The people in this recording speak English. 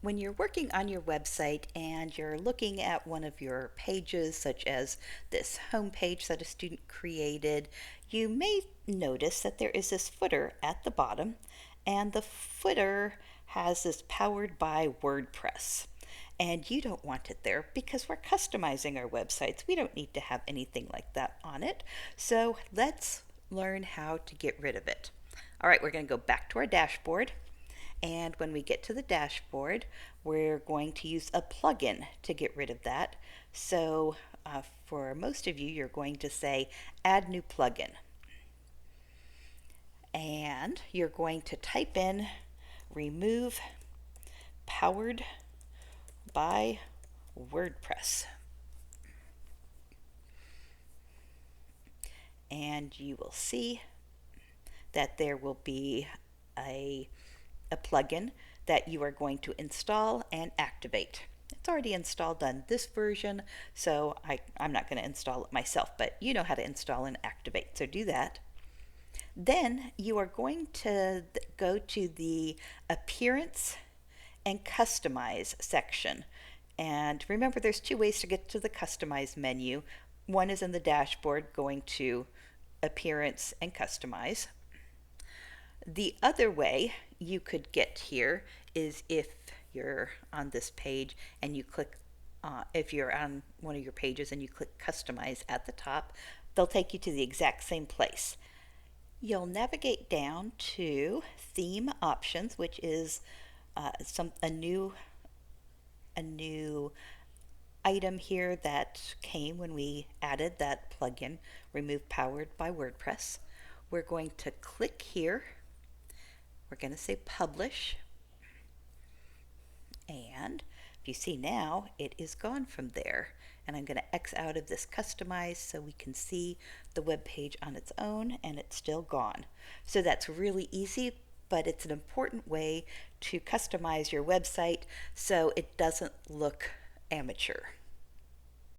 When you're working on your website and you're looking at one of your pages, such as this home page that a student created, you may notice that there is this footer at the bottom, and the footer has this powered by WordPress. And you don't want it there because we're customizing our websites. We don't need to have anything like that on it. So let's learn how to get rid of it. All right, we're going to go back to our dashboard. And when we get to the dashboard, we're going to use a plugin to get rid of that. So for most of you, you're going to say add new plugin. And you're going to type in remove powered by WordPress. And you will see that there will be a plugin that you are going to install and activate. It's already installed on this version, so I'm not going to install it myself, but you know how to install and activate, so do that. Then you are going to go to the Appearance and Customize section. And remember, there's two ways to get to the Customize menu. One is in the dashboard, going to Appearance and Customize. The other way you could get here is if you're on this page and you click, if you're on one of your pages and you click Customize at the top, they'll take you to the exact same place. You'll navigate down to Theme Options, which is a new item here that came when we added that plugin, Remove Powered by WordPress. We're going to click here. We're going to say Publish. And if you see now, it is gone from there. And I'm going to X out of this Customize so we can see the web page on its own, and it's still gone. So that's really easy, but it's an important way to customize your website so it doesn't look amateur.